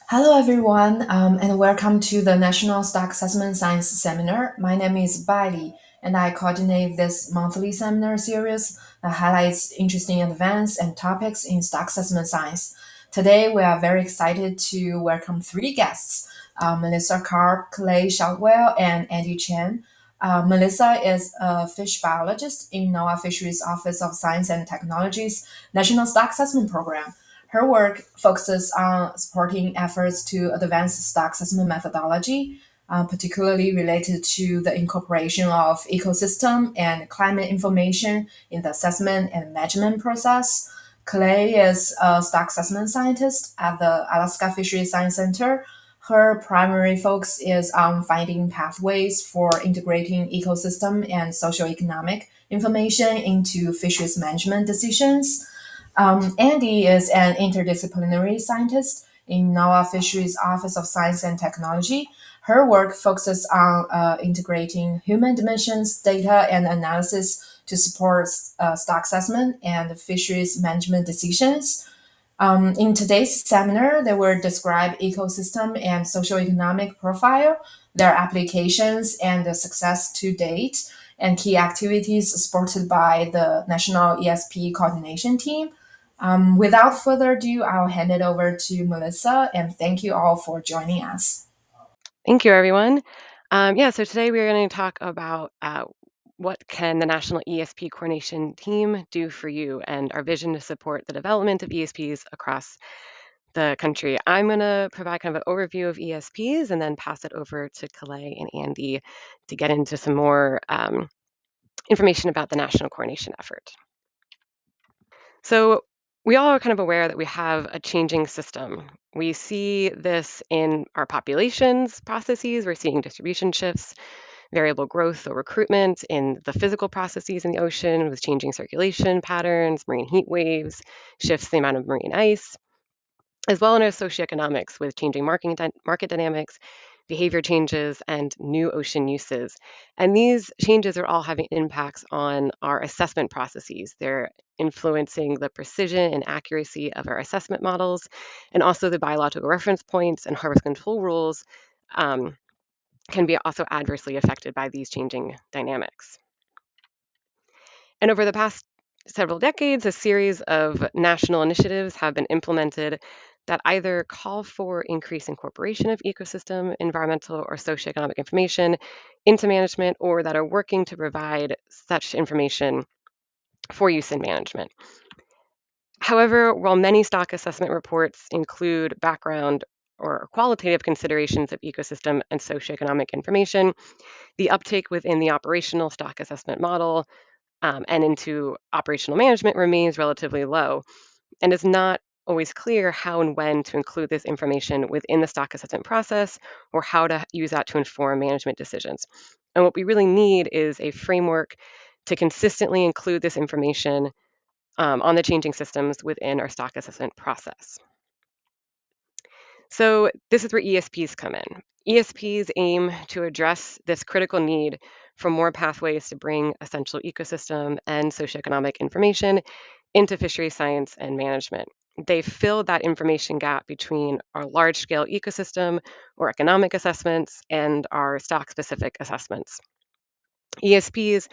Hello, everyone, and welcome to the National Stock Assessment Science Seminar. My name is Bailey, and I coordinate this monthly seminar series that highlights interesting advances and topics in stock assessment science. Today, we are very excited to welcome three guests: Melissa Karp, Kalei Shotwell, and Andie Chen. Melissa is a fish biologist in NOAA Fisheries Office of Science and Technology's National Stock Assessment Program. Her work focuses on supporting efforts to advance stock assessment methodology, particularly related to the incorporation of ecosystem and climate information in the assessment and management process. Kalei is a stock assessment scientist at the Alaska Fisheries Science Center. Her primary focus is on finding pathways for integrating ecosystem and socioeconomic information into fisheries management decisions. Andie is an interdisciplinary scientist in NOAA Fisheries Office of Science and Technology. Her work focuses on integrating human dimensions, data, and analysis to support stock assessment and fisheries management decisions. In today's seminar, they will describe ecosystem and socioeconomic profile, their applications and the success to date, and key activities supported by the National ESP Coordination Team. Without further ado, I'll hand it over to Melissa, and thank you all for joining us. Thank you, everyone. So today we are going to talk about what can the National ESP Coordination Team do for you and our vision to support the development of ESPs across the country. I'm going to provide kind of an overview of ESPs and then pass it over to Kalei and Andie to get into some more information about the national coordination effort. So we all are kind of aware that we have a changing system. We see this in our populations processes. We're seeing distribution shifts, variable growth or recruitment in the physical processes in the ocean with changing circulation patterns, marine heat waves, shifts in the amount of marine ice, as well in our socioeconomics with changing market dynamics, behavior changes, and new ocean uses. And these changes are all having impacts on our assessment processes. They're influencing the precision and accuracy of our assessment models, and also the biological reference points and harvest control rules um, can be also adversely affected by these changing dynamics. And over the past several decades, a series of national initiatives have been implemented that either call for increased incorporation of ecosystem, environmental, or socioeconomic information into management, or that are working to provide such information for use in management. However, while many stock assessment reports include background or qualitative considerations of ecosystem and socioeconomic information, the uptake within the operational stock assessment model and into operational management remains relatively low, and it's not always clear how and when to include this information within the stock assessment process or how to use that to inform management decisions. And what we really need is a framework to consistently include this information on the changing systems within our stock assessment process. So this is where ESPs come in. ESPs aim to address this critical need for more pathways to bring essential ecosystem and socioeconomic information into fisheries science and management. They fill that information gap between our large-scale ecosystem or economic assessments and our stock-specific assessments. ESPs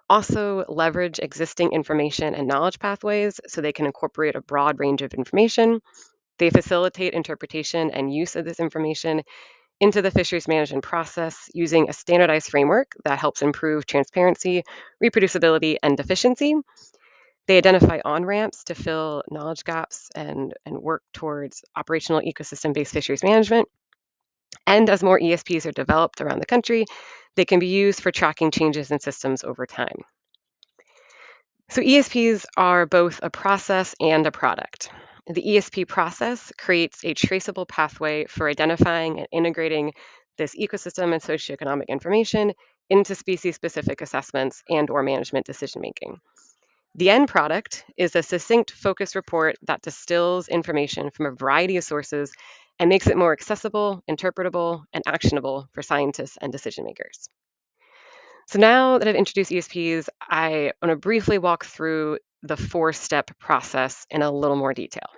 also leverage existing information and knowledge pathways so they can incorporate a broad range of information. They facilitate interpretation and use of this information into the fisheries management process using a standardized framework that helps improve transparency, reproducibility, and efficiency. They identify on ramps to fill knowledge gaps and work towards operational ecosystem based fisheries management. And as more ESPs are developed around the country, they can be used for tracking changes in systems over time. So ESPs are both a process and a product. The ESP process creates a traceable pathway for identifying and integrating this ecosystem and socioeconomic information into species-specific assessments and or management decision-making. The end product is a succinct focus report that distills information from a variety of sources and makes it more accessible, interpretable, and actionable for scientists and decision makers. So now that I've introduced ESPs, I want to briefly walk through the four-step process in a little more detail.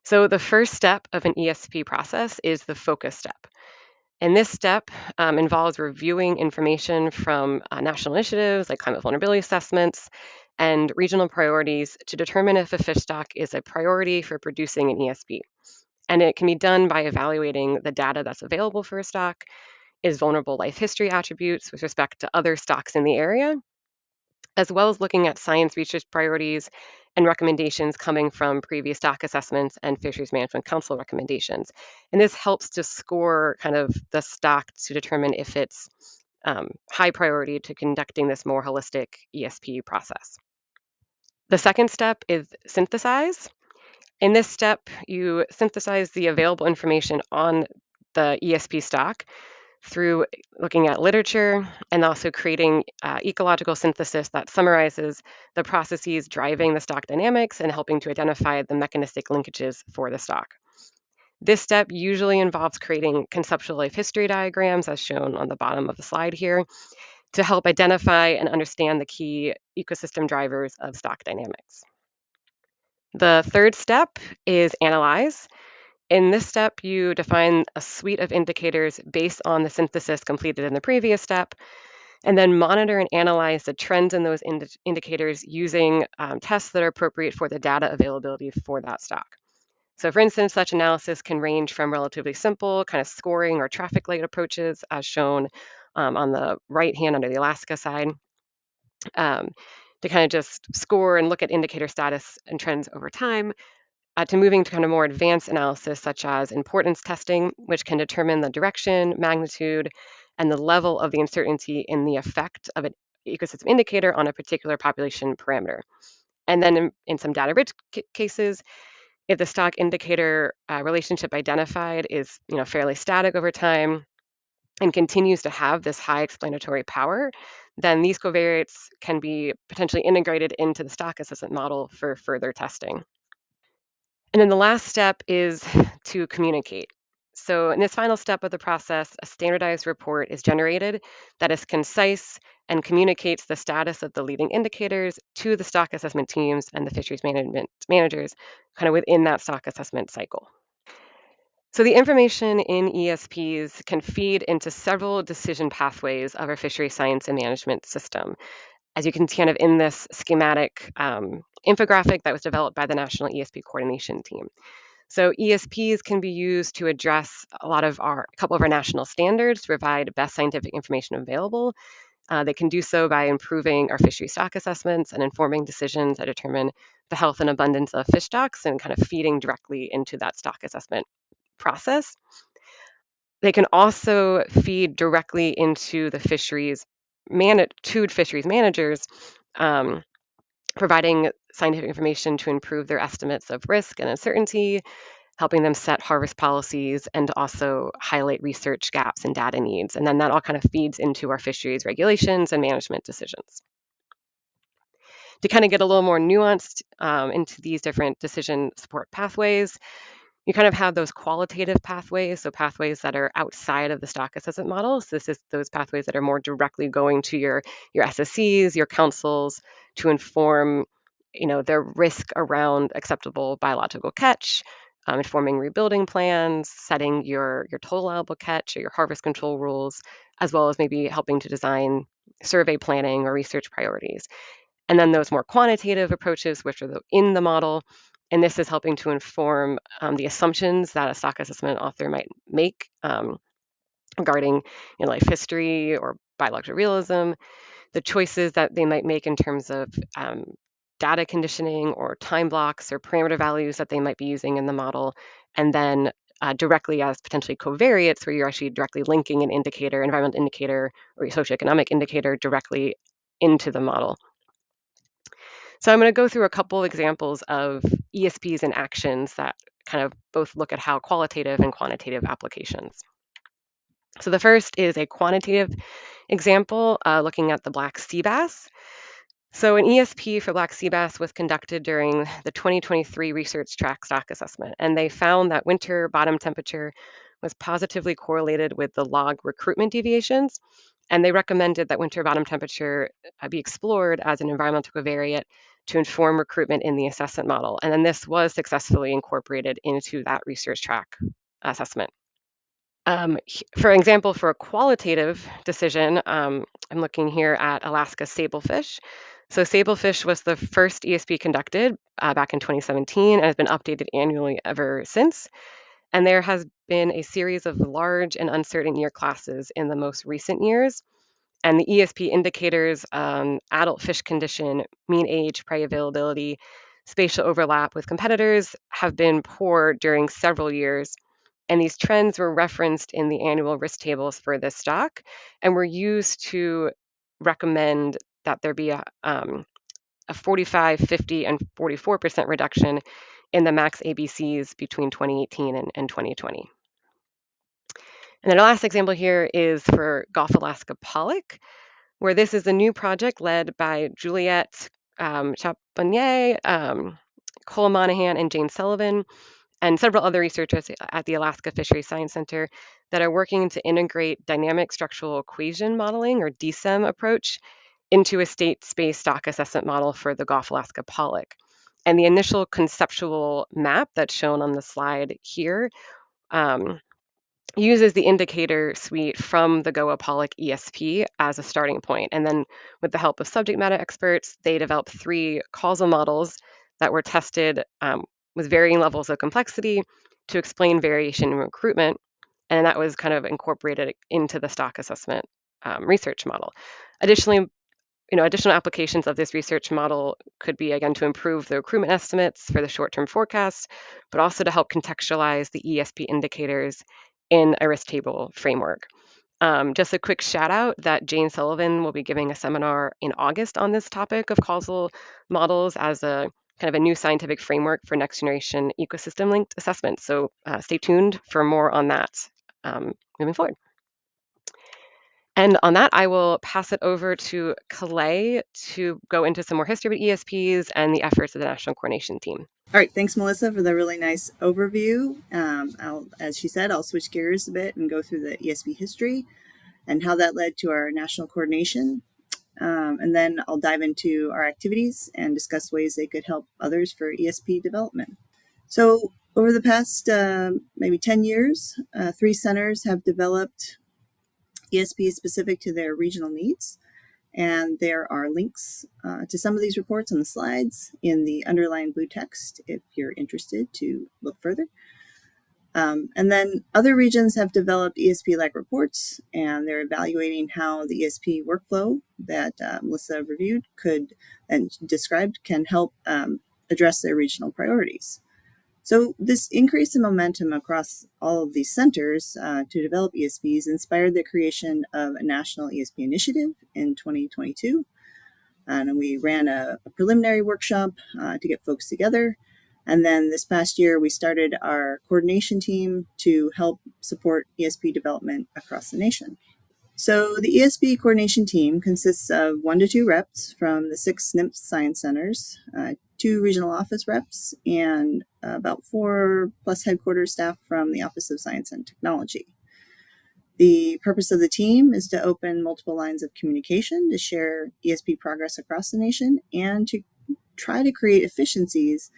So the first step of an ESP process is the focus step. And this step involves reviewing information from national initiatives like climate vulnerability assessments and regional priorities to determine if a fish stock is a priority for producing an ESP. And it can be done by evaluating the data that's available for a stock, is vulnerable life history attributes with respect to other stocks in the area, as well as looking at science research priorities and recommendations coming from previous stock assessments and Fisheries Management Council recommendations. And this helps to score kind of the stock to determine if it's high priority to conducting this more holistic ESP process. The second step is synthesize. In this step, you synthesize the available information on the ESP stock through looking at literature and also creating ecological synthesis that summarizes the processes driving the stock dynamics and helping to identify the mechanistic linkages for the stock. This step usually involves creating conceptual life history diagrams, as shown on the bottom of the slide here, to help identify and understand the key ecosystem drivers of stock dynamics. The third step is analyze. In this step, you define a suite of indicators based on the synthesis completed in the previous step, and then monitor and analyze the trends in those indicators using tests that are appropriate for the data availability for that stock. So for instance, such analysis can range from relatively simple kind of scoring or traffic light approaches, as shown on the right hand under the Alaska side, um, to kind of just score and look at indicator status and trends over time, to moving to kind of more advanced analysis, such as importance testing, which can determine the direction, magnitude, and the level of the uncertainty in the effect of an ecosystem indicator on a particular population parameter. And then in some data-rich cases, if the stock indicator relationship identified is fairly static over time and continues to have this high explanatory power, then these covariates can be potentially integrated into the stock assessment model for further testing. And then the last step is to communicate. So in this final step of the process, a standardized report is generated that is concise and communicates the status of the leading indicators to the stock assessment teams and the fisheries management managers kind of within that stock assessment cycle. So the information in ESPs can feed into several decision pathways of our fishery science and management system. As you can see kind of in this schematic infographic that was developed by the National ESP Coordination Team. So ESPs can be used to address a couple of our national standards to provide best scientific information available. They can do so by improving our fishery stock assessments and informing decisions that determine the health and abundance of fish stocks and kind of feeding directly into that stock assessment process. They can also feed directly into the fisheries managers, um, providing scientific information to improve their estimates of risk and uncertainty, helping them set harvest policies, and also highlight research gaps and data needs. And then that all kind of feeds into our fisheries regulations and management decisions. To kind of get a little more nuanced into these different decision support pathways, you kind of have those qualitative pathways, so pathways that are outside of the stock assessment model. So this is those pathways that are more directly going to your SSCs, your councils, to inform, their risk around acceptable biological catch, informing rebuilding plans, setting your total allowable catch or your harvest control rules, as well as maybe helping to design survey planning or research priorities. And then those more quantitative approaches, which are in the model, and this is helping to inform the assumptions that a stock assessment author might make regarding life history or biological realism, the choices that they might make in terms of data conditioning or time blocks or parameter values that they might be using in the model, and then directly as potentially covariates, where you're actually directly linking an indicator, environmental indicator, or your socioeconomic indicator directly into the model. So I'm going to go through a couple of examples of ESPs and actions that kind of both look at how qualitative and quantitative applications. So the first is a quantitative example looking at the black sea bass. So an ESP for black sea bass was conducted during the 2023 research track stock assessment, and they found that winter bottom temperature was positively correlated with the log recruitment deviations, and they recommended that winter bottom temperature be explored as an environmental covariate to inform recruitment in the assessment model. And then this was successfully incorporated into that research track assessment. For example, for a qualitative decision, I'm looking here at Alaska sablefish. So sablefish was the first ESP conducted back in 2017 and has been updated annually ever since. And there has been a series of large and uncertain year classes in the most recent years. And the ESP indicators, adult fish condition, mean age, prey availability, spatial overlap with competitors have been poor during several years. And these trends were referenced in the annual risk tables for this stock and were used to recommend that there be a 45, 50, and 44% reduction in the max ABCs between 2018 and 2020. And then our last example here is for Gulf Alaska pollock, where this is a new project led by Juliette Chaponier, Cole Monahan, and Jane Sullivan, and several other researchers at the Alaska Fisheries Science Center that are working to integrate dynamic structural equation modeling, or DSEM approach, into a state space stock assessment model for the Gulf Alaska pollock. And the initial conceptual map that's shown on the slide here uses the indicator suite from the GOA pollock ESP as a starting point. And then with the help of subject matter experts, they developed 3 causal models that were tested with varying levels of complexity to explain variation in recruitment. And that was kind of incorporated into the stock assessment research model. Additionally, additional applications of this research model could be, again, to improve the recruitment estimates for the short-term forecast, but also to help contextualize the ESP indicators in a risk table framework. Just a quick shout out that Jane Sullivan will be giving a seminar in August on this topic of causal models as a kind of a new scientific framework for next generation ecosystem linked assessment. So stay tuned for more on that moving forward. And on that, I will pass it over to Kalei to go into some more history of ESPs and the efforts of the National Coordination Team. All right, thanks, Melissa, for the really nice overview. As she said, I'll switch gears a bit and go through the ESP history and how that led to our national coordination. And then I'll dive into our activities and discuss ways they could help others for ESP development. So over the past maybe 10 years, 3 centers have developed ESPs specific to their regional needs. And there are links to some of these reports on the slides in the underlined blue text if you're interested to look further. And then other regions have developed ESP-like reports, and they're evaluating how the ESP workflow that Melissa reviewed and described can help address their regional priorities. So this increase in momentum across all of these centers to develop ESPs inspired the creation of a national ESP initiative in 2022. And we ran a preliminary workshop to get folks together. And then this past year, we started our coordination team to help support ESP development across the nation. So the ESP coordination team consists of 1 to 2 reps from the 6 SNP science centers, 2 regional office reps, and about 4 plus headquarters staff from the Office of Science and Technology. The purpose of the team is to open multiple lines of communication to share ESP progress across the nation and to try to create efficiencies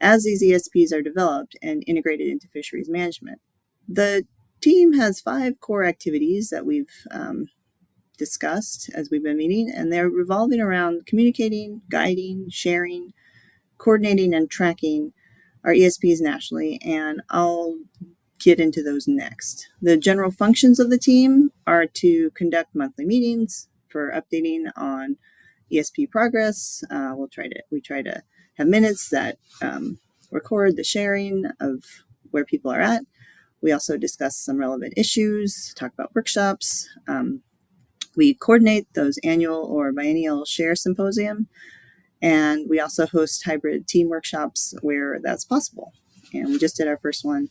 as these ESPs are developed and integrated into fisheries management. The team has 5 core activities that we've discussed as we've been meeting, and they're revolving around communicating, guiding, sharing, coordinating, and tracking our ESPs nationally, and I'll get into those next. The general functions of the team are to conduct monthly meetings for updating on ESP progress. We try to have minutes that record the sharing of where people are at. We also discuss some relevant issues, talk about workshops. We coordinate those annual or biennial share symposium, and we also host hybrid team workshops where that's possible. And we just did our first one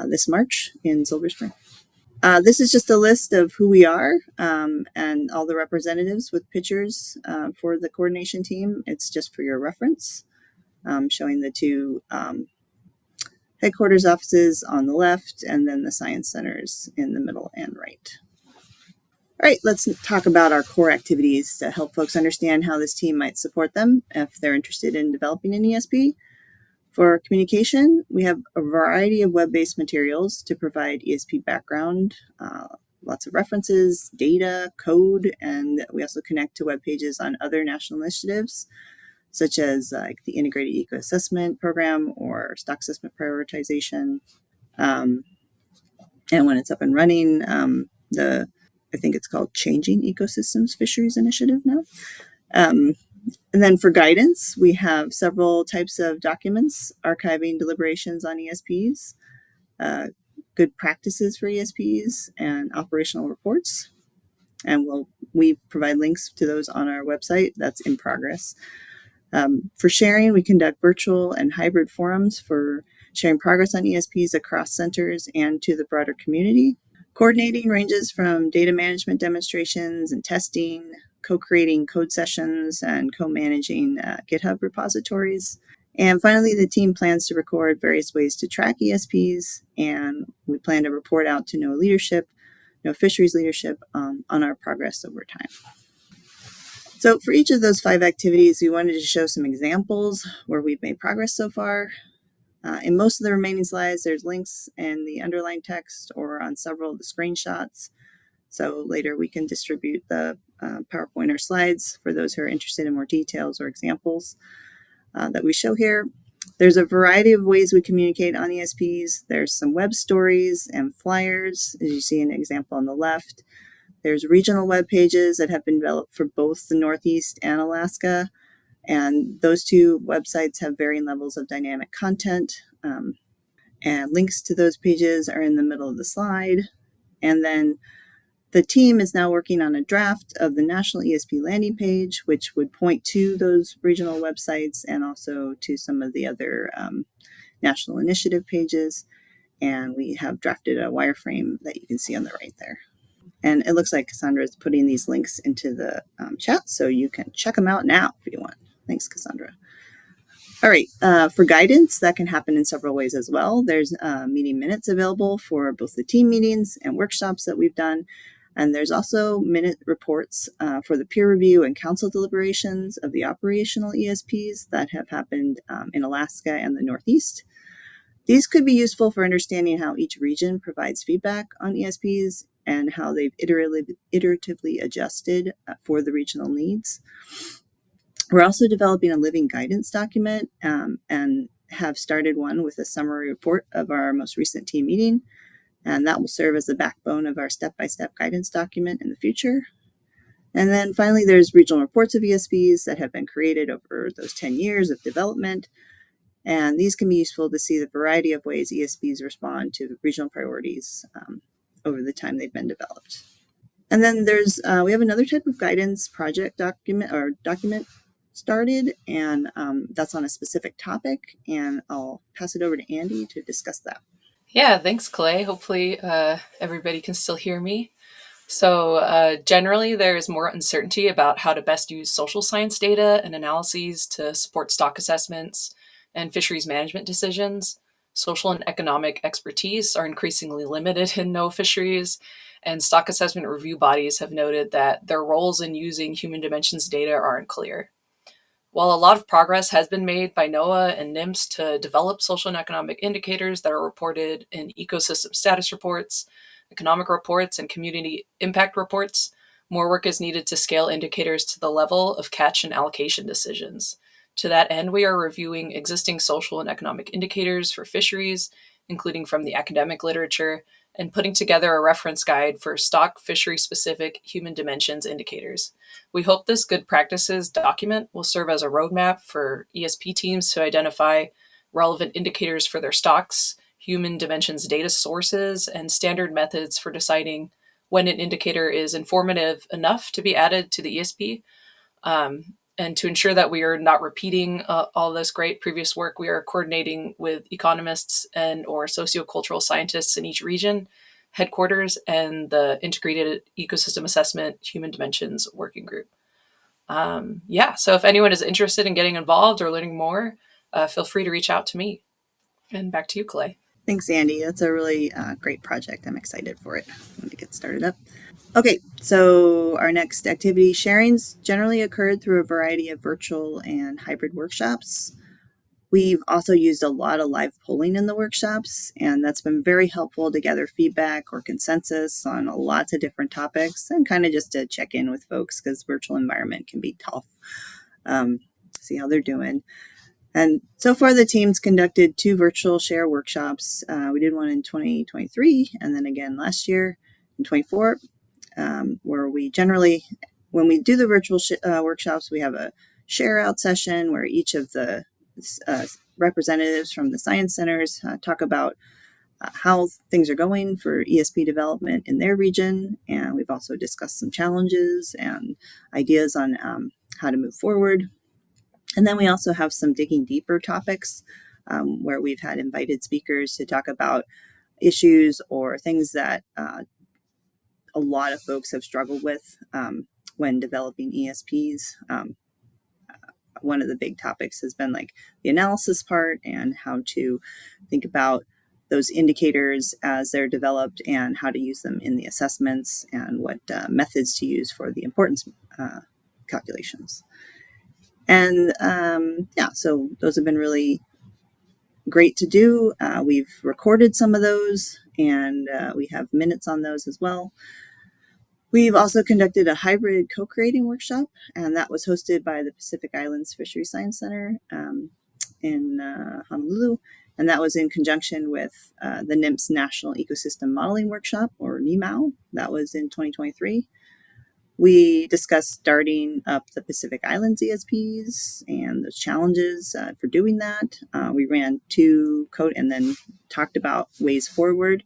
this March in Silver Spring. This is just a list of who we are and all the representatives with pictures for the coordination team. It's just for your reference, showing the 2 headquarters offices on the left and then the science centers in the middle and right. All right, let's talk about our core activities to help folks understand how this team might support them if they're interested in developing an ESP. For communication, we have a variety of web-based materials to provide ESP background, lots of references, data, code, and we also connect to web pages on other national initiatives, such as like the Integrated Eco Assessment Program or Stock Assessment Prioritization. And when it's up and running, I think it's called Changing Ecosystems Fisheries Initiative now. And then for guidance, we have several types of documents archiving deliberations on ESPs, good practices for ESPs, and operational reports. And we provide links to those on our website. That's in progress. For sharing, we conduct virtual and hybrid forums for sharing progress on ESPs across centers and to the broader community. Coordinating ranges from data management demonstrations and testing, co-creating code sessions, and co-managing GitHub repositories. And finally, the team plans to record various ways to track ESPs, and we plan to report out to NOAA leadership, NOAA Fisheries leadership, on our progress over time. So for each of those 5 activities, we wanted to show some examples where we've made progress so far. In most of the remaining slides, there's links in the underlined text or on several of the screenshots. So later we can distribute the PowerPoint or slides for those who are interested in more details or examples that we show here. There's a variety of ways we communicate on ESPs. There's some web stories and flyers, as you see an example on the left. There's regional web pages that have been developed for both the Northeast and Alaska. And those 2 websites have varying levels of dynamic content. And links to those pages are in the middle of the slide. And then the team is now working on a draft of the National ESP landing page, which would point to those regional websites and also to some of the other national initiative pages. And we have drafted a wireframe that you can see on the right there. And it looks like Cassandra is putting these links into the chat, so you can check them out now if you want. Thanks, Cassandra. All right, for guidance, that can happen in several ways as well. There's meeting minutes available for both the team meetings and workshops that we've done. And there's also minute reports for the peer review and council deliberations of the operational ESPs that have happened in Alaska and the Northeast. These could be useful for understanding how each region provides feedback on ESPs and how they've iteratively adjusted for the regional needs. We're also developing a living guidance document and have started one with a summary report of our most recent team meeting. And that will serve as the backbone of our step-by-step guidance document in the future. And then finally, there's regional reports of ESPs that have been created over those 10 years of development. And these can be useful to see the variety of ways ESPs respond to regional priorities over the time they've been developed. And then there's we have another type of guidance project document started, and that's on a specific topic. And I'll pass it over to Andie to discuss that. Yeah, thanks, Kalei. Hopefully everybody can still hear me. So generally, there is more uncertainty about how to best use social science data and analyses to support stock assessments and fisheries management decisions. Social and economic expertise are increasingly limited in NOAA fisheries, and stock assessment review bodies have noted that their roles in using human dimensions data aren't clear. While a lot of progress has been made by NOAA and NIMS to develop social and economic indicators that are reported in ecosystem status reports, economic reports, and community impact reports, more work is needed to scale indicators to the level of catch and allocation decisions. To that end, we are reviewing existing social and economic indicators for fisheries, including from the academic literature, and putting together a reference guide for stock fishery-specific human dimensions indicators. We hope this good practices document will serve as a roadmap for ESP teams to identify relevant indicators for their stocks, human dimensions data sources, and standard methods for deciding when an indicator is informative enough to be added to the ESP. And to ensure that we are not repeating all this great previous work, we are coordinating with economists and or sociocultural scientists in each region, headquarters, and the Integrated Ecosystem Assessment Human Dimensions Working Group. So if anyone is interested in getting involved or learning more, feel free to reach out to me. And back to you, Kalei. Thanks, Andie. That's a really great project. I'm excited for it when it gets started up. Okay, so our next activity sharings generally occurred through a variety of virtual and hybrid workshops. We've also used a lot of live polling in the workshops, and that's been very helpful to gather feedback or consensus on lots of different topics and kind of just to check in with folks because virtual environment can be tough. See how they're doing. And so far, the team's conducted 2 virtual share workshops. We did one in 2023 and then again last year in 24, where we generally, when we do the virtual workshops, we have a share out session where each of the representatives from the science centers talk about how things are going for ESP development in their region. And we've also discussed some challenges and ideas on how to move forward. And then we also have some digging deeper topics where we've had invited speakers to talk about issues or things that a lot of folks have struggled with when developing ESPs. One of the big topics has been like the analysis part and how to think about those indicators as they're developed and how to use them in the assessments and what methods to use for the importance calculations. And so those have been really great to do. We've recorded some of those and we have minutes on those as well. We've also conducted a hybrid co-creating workshop, and that was hosted by the Pacific Islands Fisheries Science Center in Honolulu, and that was in conjunction with the NIMS National Ecosystem Modeling Workshop, or NEMAO. That was in 2023. We discussed starting up the Pacific Islands ESPs and the challenges for doing that. We ran 2 code and then talked about ways forward.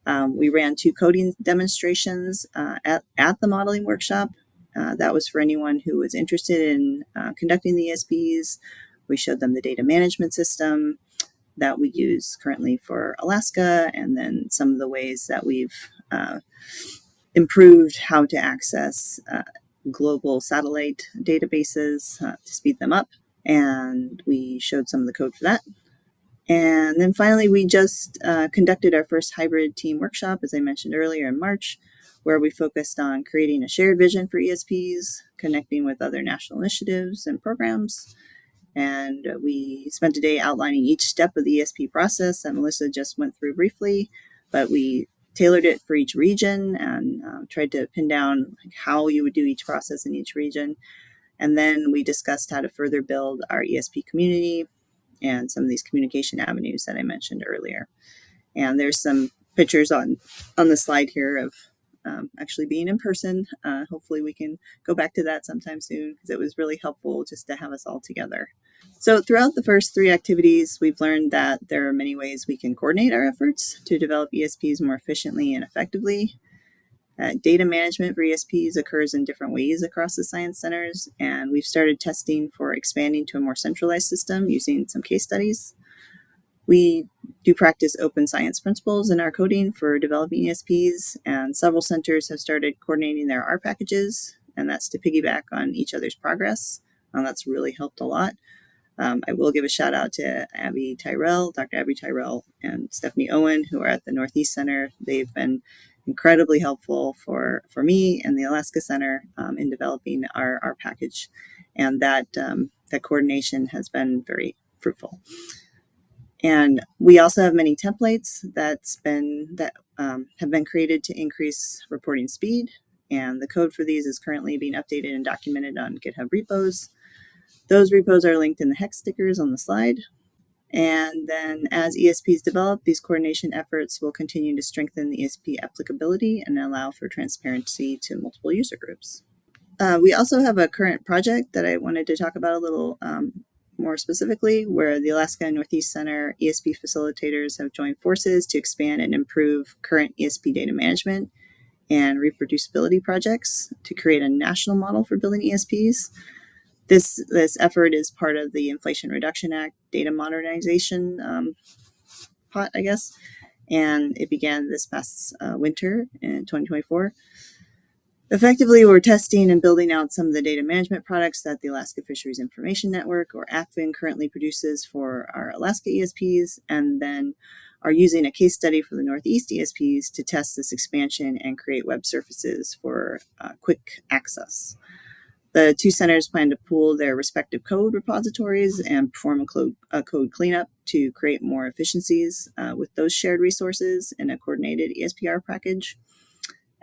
We ran 2 coding demonstrations at the modeling workshop. That was for anyone who was interested in conducting the ESPs. We showed them the data management system that we use currently for Alaska, and then some of the ways that we've improved how to access global satellite databases to speed them up. And we showed some of the code for that. And then finally, we just conducted our first hybrid team workshop, as I mentioned earlier, in March, where we focused on creating a shared vision for ESPs, connecting with other national initiatives and programs. And we spent a day outlining each step of the ESP process that Melissa just went through briefly, but we tailored it for each region and tried to pin down how you would do each process in each region. And then we discussed how to further build our ESP community and some of these communication avenues that I mentioned earlier. And there's some pictures on the slide here of actually being in person. Hopefully we can go back to that sometime soon because it was really helpful just to have us all together. So throughout the first 3 activities, we've learned that there are many ways we can coordinate our efforts to develop ESPs more efficiently and effectively. Data management for ESPs occurs in different ways across the science centers, and we've started testing for expanding to a more centralized system using some case studies. We do practice open science principles in our coding for developing ESPs, and several centers have started coordinating their R packages, and that's to piggyback on each other's progress. That's really helped a lot. I will give a shout out to Dr. Abby Tyrell, and Stephanie Owen, who are at the Northeast Center. They've been incredibly helpful for me and the Alaska Center in developing our package, and that coordination has been very fruitful. And we also have many templates that have been created to increase reporting speed, and the code for these is currently being updated and documented on GitHub repos. Those repos are linked in the hex stickers on the slide. And then as ESPs develop, these coordination efforts will continue to strengthen the ESP applicability and allow for transparency to multiple user groups. We also have a current project that I wanted to talk about a little more specifically, where the Alaska and Northeast Center ESP facilitators have joined forces to expand and improve current ESP data management and reproducibility projects to create a national model for building ESPs. This effort is part of the Inflation Reduction Act data modernization pot, I guess, and it began this past winter in 2024. Effectively, we're testing and building out some of the data management products that the Alaska Fisheries Information Network, or AFFIN, currently produces for our Alaska ESPs, and then are using a case study for the Northeast ESPs to test this expansion and create web surfaces for quick access. The two centers plan to pool their respective code repositories and perform a code cleanup to create more efficiencies with those shared resources in a coordinated ESPR package.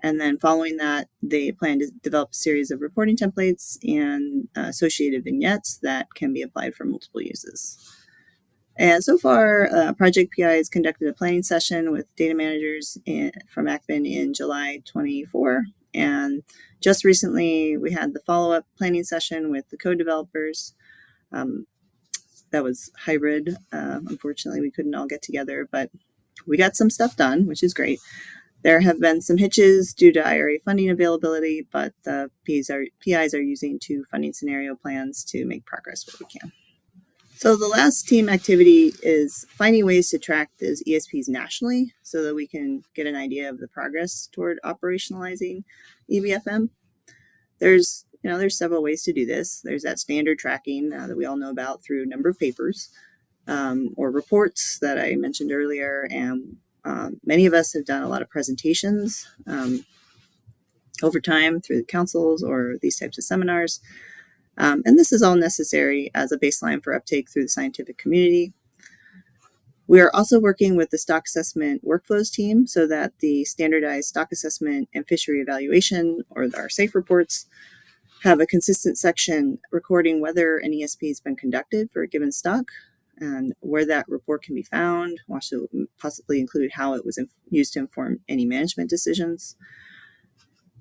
And then following that, they plan to develop a series of reporting templates and associated vignettes that can be applied for multiple uses. And so far, Project PI has conducted a planning session with data managers from ACBIN in July 24. And just recently, we had the follow-up planning session with the code developers. That was hybrid. Unfortunately, we couldn't all get together, but we got some stuff done, which is great. There have been some hitches due to IRA funding availability, but the PIs are using two funding scenario plans to make progress where we can. So the last team activity is finding ways to track those ESPs nationally so that we can get an idea of the progress toward operationalizing EBFM. There's several ways to do this. There's that standard tracking that we all know about through a number of papers or reports that I mentioned earlier, and many of us have done a lot of presentations over time through the councils or these types of seminars. And this is all necessary as a baseline for uptake through the scientific community. We are also working with the stock assessment workflows team so that the standardized stock assessment and fishery evaluation, or our SAFE reports, have a consistent section recording whether an ESP has been conducted for a given stock and where that report can be found. We'll also possibly include how it was used to inform any management decisions.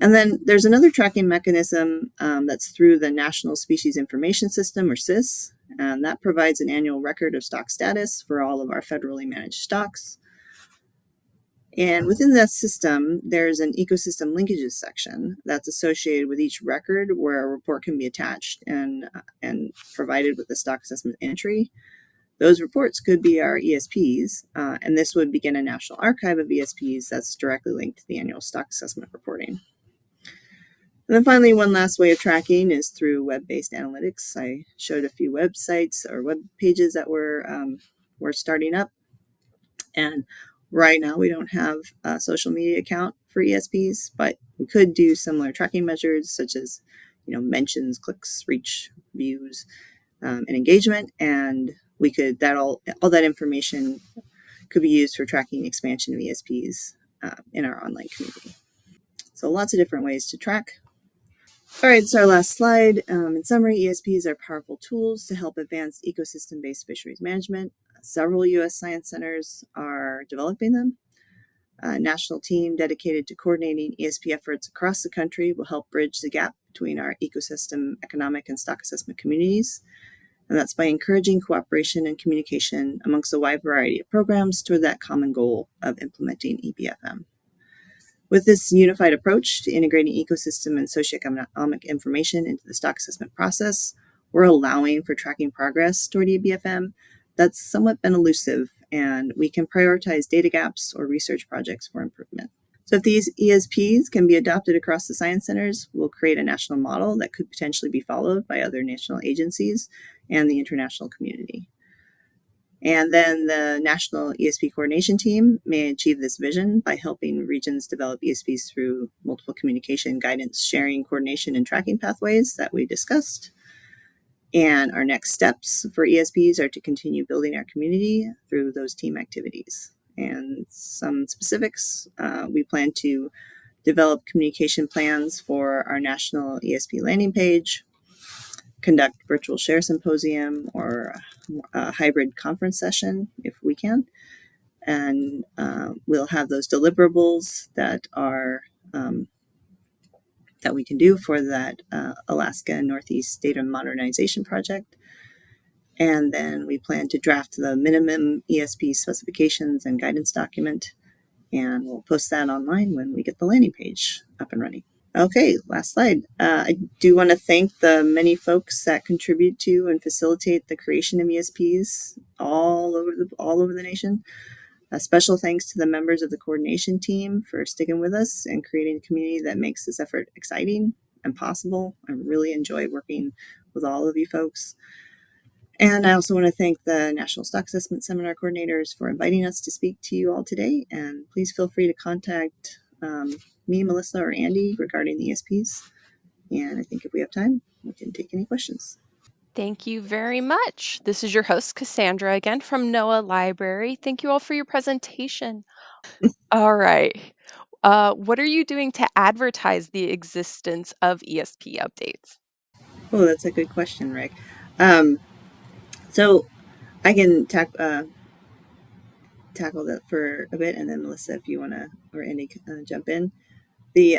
And then there's another tracking mechanism that's through the National Species Information System, or SIS, and that provides an annual record of stock status for all of our federally managed stocks. And within that system, there's an ecosystem linkages section that's associated with each record where a report can be attached and provided with the stock assessment entry. Those reports could be our ESPs, and this would begin a national archive of ESPs that's directly linked to the annual stock assessment reporting. And then finally, one last way of tracking is through web-based analytics. I showed a few websites or web pages that we're starting up. And right now, we don't have a social media account for ESPs, but we could do similar tracking measures such as, mentions, clicks, reach, views, and engagement. And we could all that information could be used for tracking expansion of ESPs in our online community. So lots of different ways to track. All right, so our last slide. In summary, ESPs are powerful tools to help advance ecosystem-based fisheries management. Several U.S. science centers are developing them. A national team dedicated to coordinating ESP efforts across the country will help bridge the gap between our ecosystem, economic, and stock assessment communities. And that's by encouraging cooperation and communication amongst a wide variety of programs toward that common goal of implementing EBFM. With this unified approach to integrating ecosystem and socioeconomic information into the stock assessment process, we're allowing for tracking progress toward EBFM that's somewhat been elusive, and we can prioritize data gaps or research projects for improvement. So if these ESPs can be adopted across the science centers, we'll create a national model that could potentially be followed by other national agencies and the international community. And then the National ESP Coordination Team may achieve this vision by helping regions develop ESPs through multiple communication, guidance, sharing, coordination, and tracking pathways that we discussed. And our next steps for ESPs are to continue building our community through those team activities. And some specifics, we plan to develop communication plans for our national ESP landing page, conduct virtual share symposium or a hybrid conference session if we can. And we'll have those deliverables that are that we can do for that Alaska and Northeast Data Modernization Project. And then we plan to draft the minimum ESP specifications and guidance document, and we'll post that online when we get the landing page up and running. Okay, last slide. I do want to thank the many folks that contribute to and facilitate the creation of ESPs all over the nation. A special thanks to the members of the coordination team for sticking with us and creating a community that makes this effort exciting and possible. I really enjoy working with all of you folks. And I also want to thank the National Stock Assessment Seminar coordinators for inviting us to speak to you all today. And please feel free to contact me, Melissa, or Andie regarding the ESPs. And I think if we have time, we can take any questions. Thank you very much. This is your host, Cassandra, again from NOAA Library. Thank you all for your presentation. All right. What are you doing to advertise the existence of ESP updates? Oh, that's a good question, Rick. So I can tackle that for a bit, and then Melissa, if you want to, or Andie, jump in. The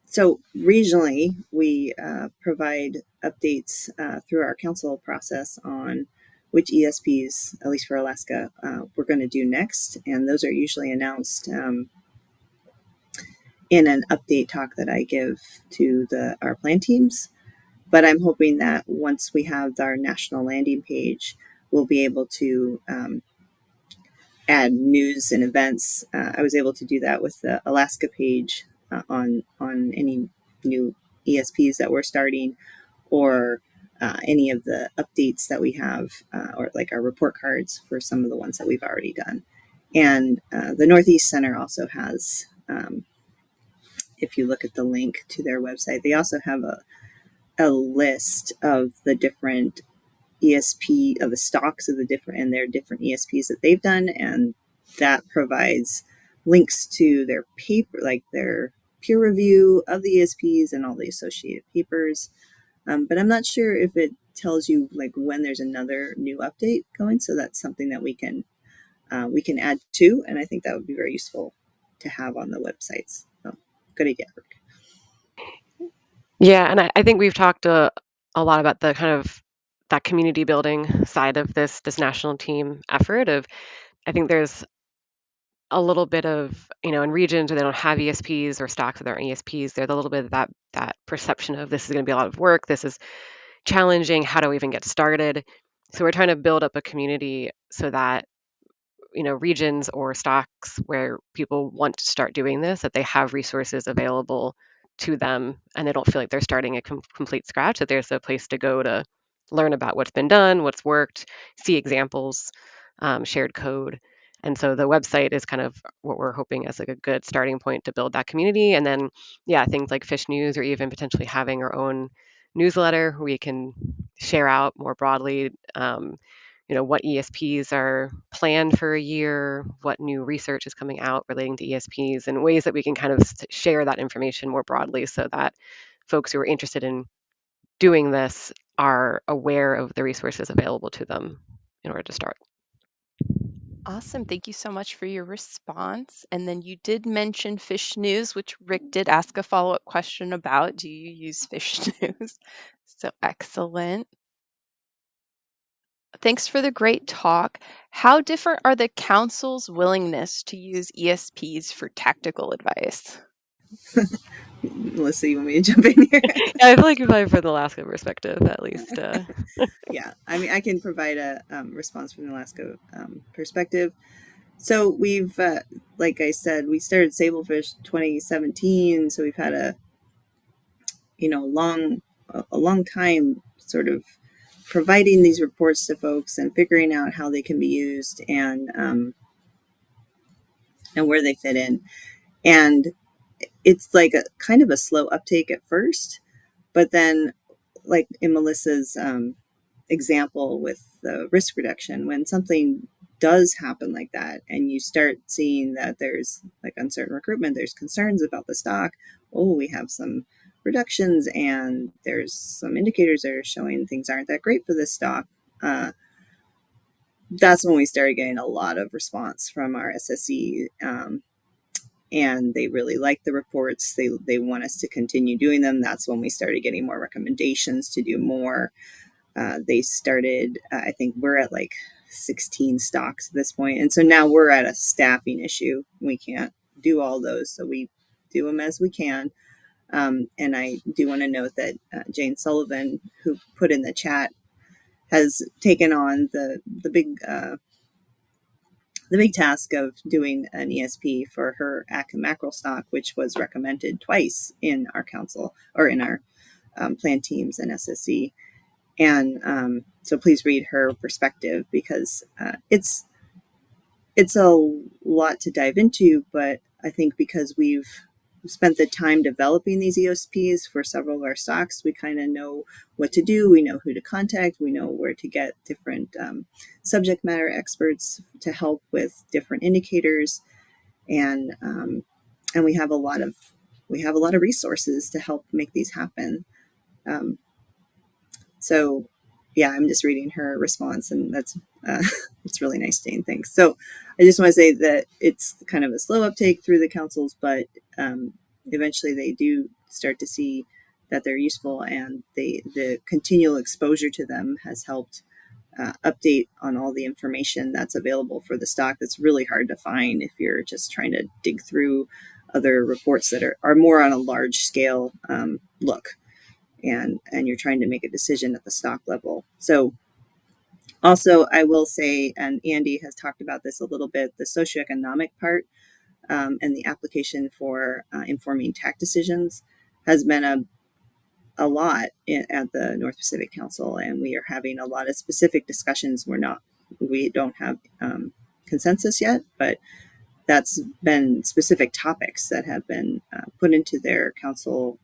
So regionally, we provide updates through our council process on which ESPs, at least for Alaska, we're going to do next, and those are usually announced in an update talk that I give to our plan teams. But I'm hoping that once we have our national landing page, we'll be able to add news and events. I was able to do that with the Alaska page on any new ESPs that we're starting, or any of the updates that we have, or like our report cards for some of the ones that we've already done. And the Northeast Center also has, if you look at the link to their website, they also have a list of the different ESP, of the stocks of the different and their different ESPs that they've done, and that provides links to their paper, like their peer review of the ESPs and all the associated papers. But I'm not sure if it tells you like when there's another new update going. So that's something that we can add to, and I think that would be very useful to have on the websites. So, good idea, Rick. Yeah, and I think we've talked a lot about the kind of that community building side of this national team effort of I think there's a little bit of, in regions where they don't have ESPs or stocks with their ESPs, there's a little bit of that perception of this is going to be a lot of work, this is challenging, how do we even get started? So we're trying to build up a community so that regions or stocks where people want to start doing this, that they have resources available to them and they don't feel like they're starting at complete scratch, that there's a place to go to learn about what's been done, what's worked, see examples, shared code. And so the website is kind of what we're hoping as like a good starting point to build that community. And then, yeah, things like fish news or even potentially having our own newsletter we can share out more broadly, what ESPs are planned for a year, what new research is coming out relating to ESPs, and ways that we can kind of share that information more broadly so that folks who are interested in doing this are aware of the resources available to them in order to start. Awesome. Thank you so much for your response. And then you did mention fish news, which Rick did ask a follow-up question about. Do you use fish news? So excellent. Thanks for the great talk. How different are the council's willingness to use ESPs for tactical advice? Melissa, you want me to jump in here? Yeah, I feel like if I for the Alaska perspective, at least. Yeah, I mean, I can provide a response from the Alaska perspective. So we've, like I said, we started Sablefish 2017, so we've had a long time sort of providing these reports to folks and figuring out how they can be used, and where they fit in. And it's like a kind of a slow uptake at first, but then, like in Melissa's example with the risk reduction, when something does happen like that and you start seeing that there's like uncertain recruitment, there's concerns about the stock, we have some reductions and there's some indicators that are showing things aren't that great for this stock, that's when we started getting a lot of response from our SSE, and they really like the reports. They want us to continue doing them. That's when we started getting more recommendations to do more. They started, I think we're at like 16 stocks at this point. And so now we're at a staffing issue. We can't do all those. So we do them as we can. And I do want to note that Jane Sullivan, who put in the chat, has taken on the big task of doing an ESP for her mackerel stock, which was recommended twice in our council or in our plan teams and SSE. And so please read her perspective, because it's a lot to dive into, but I think because we've spent the time developing these ESPs for several of our stocks, we kind of know what to do. We know who to contact. We know where to get different subject matter experts to help with different indicators, and we have a lot of resources to help make these happen. Um, so, yeah, I'm just reading her response, and that's it's really nice, Jane. Thanks. So, I just want to say that it's kind of a slow uptake through the councils, but eventually they do start to see that they're useful, and the continual exposure to them has helped update on all the information that's available for the stock. That's really hard to find if you're just trying to dig through other reports that are more on a large scale look, and you're trying to make a decision at the stock level. So also, I will say, and Andie has talked about this a little bit, the socioeconomic part and the application for informing tax decisions has been a lot at the North Pacific Council, and we are having a lot of specific discussions. We don't have consensus yet, but that's been specific topics that have been put into their council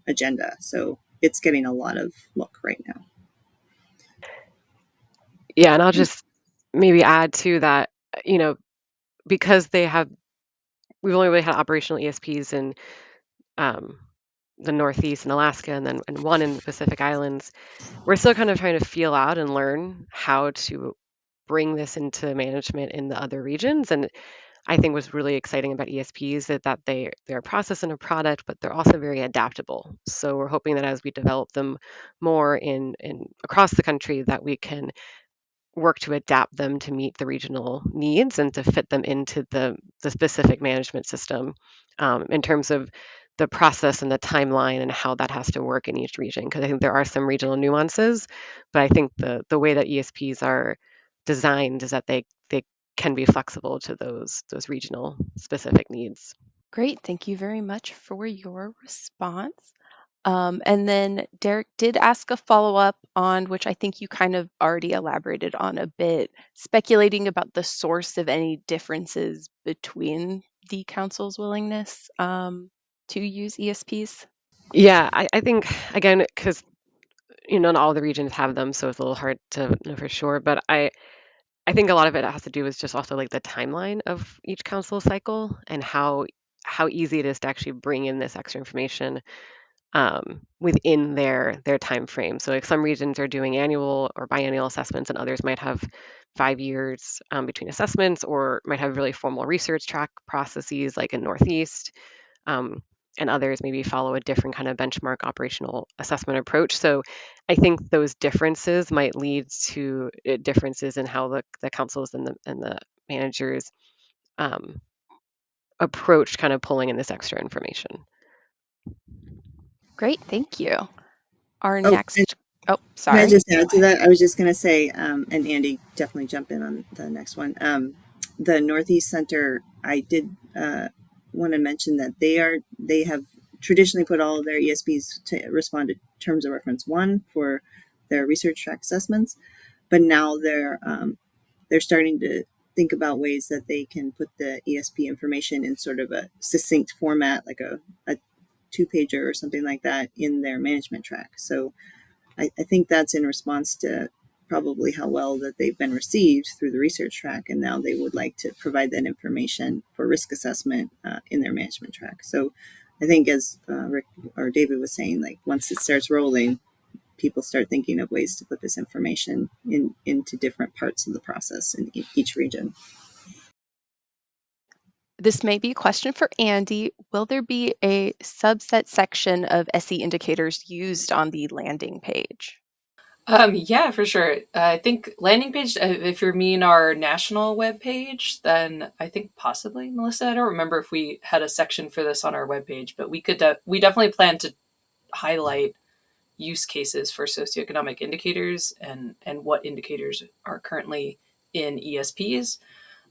agenda. So it's getting a lot of look right now. Yeah, and I'll just maybe add to that, you know, because we've only really had operational ESPs in um, the Northeast and Alaska, and one in the Pacific Islands. We're still kind of trying to feel out and learn how to bring this into management in the other regions. And I think what's really exciting about ESPs is that they're a process and a product, but they're also very adaptable. So we're hoping that as we develop them more in across the country, that we can work to adapt them to meet the regional needs and to fit them into the specific management system, in terms of the process and the timeline and how that has to work in each region. Because I think there are some regional nuances, but I think the way that ESPs are designed is that they can be flexible to those regional specific needs. Great. Thank you very much for your response. And then Derek did ask a follow-up on which I think you kind of already elaborated on a bit, speculating about the source of any differences between the council's willingness to use ESPs. Yeah, I think again, because not all the regions have them, so it's a little hard to know for sure. But I think a lot of it has to do with just also like the timeline of each council cycle and how easy it is to actually bring in this extra information within their time frame. So like some regions are doing annual or biannual assessments, and others might have 5 years between assessments, or might have really formal research track processes, like in Northeast. Um, and others maybe follow a different kind of benchmark operational assessment approach. So I think those differences might lead to differences in how the councils and the managers um, approach kind of pulling in this extra information. Great, thank you. Our Oh, and next, oh, can I sorry. just add to that? I was just going to say, and Andie, definitely jump in on the next one. The Northeast Center, I did want to mention that they have traditionally put all of their ESPs to respond to terms of reference one for their research track assessments, but now they're starting to think about ways that they can put the ESP information in sort of a succinct format, like a two-pager or something like that, in their management track. So I think that's in response to probably how well that they've been received through the research track, and now they would like to provide that information for risk assessment in their management track. So I think, as Rick or David was saying, like once it starts rolling, people start thinking of ways to put this information into different parts of the process in each region. This may be a question for Andie. Will there be a subset section of SE indicators used on the landing page? Yeah, for sure. I think landing page, if you mean our national web page, then I think possibly, Melissa. I don't remember if we had a section for this on our webpage, but we definitely plan to highlight use cases for socioeconomic indicators and what indicators are currently in ESPs.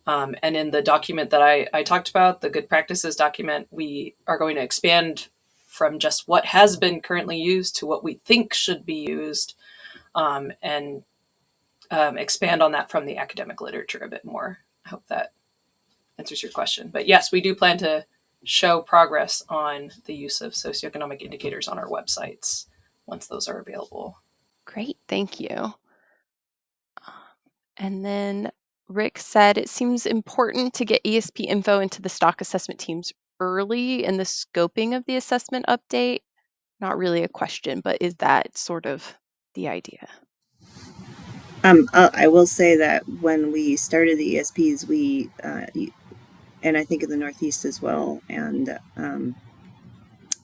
And in the document that I talked about, the good practices document, we are going to expand from just what has been currently used to what we think should be used, and expand on that from the academic literature a bit more. I hope that answers your question. But yes, we do plan to show progress on the use of socioeconomic indicators on our websites once those are available. Great, thank you. And then Rick said it seems important to get ESP info into the stock assessment teams early in the scoping of the assessment update. Not really a question, but is that sort of the idea? I will say that when we started the ESPs, and I think in the Northeast as well, and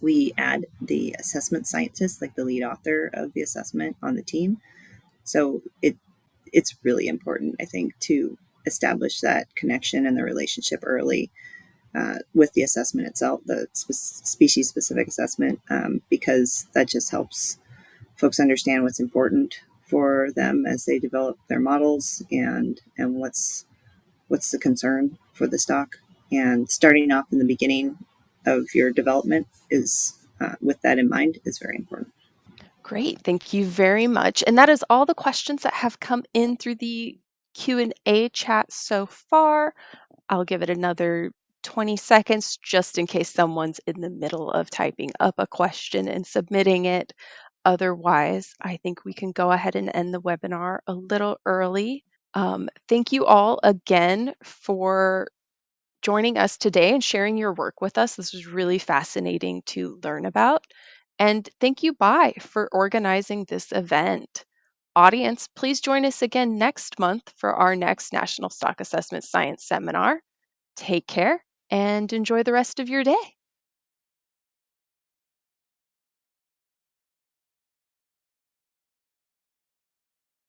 we add the assessment scientist, like the lead author of the assessment on the team. So it's really important, I think, to establish that connection and the relationship early with the assessment itself, the species specific assessment, because that just helps folks understand what's important for them as they develop their models and what's the concern for the stock. And starting off in the beginning of your development is with that in mind is very important. Great, thank you very much. And that is all the questions that have come in through the Q&A chat so far. I'll give it another 20 seconds just in case someone's in the middle of typing up a question and submitting it. Otherwise, I think we can go ahead and end the webinar a little early. Thank you all again for joining us today and sharing your work with us. This was really fascinating to learn about. And thank you, Bai, for organizing this event. Audience, please join us again next month for our next National Stock Assessment Science Seminar. Take care and enjoy the rest of your day.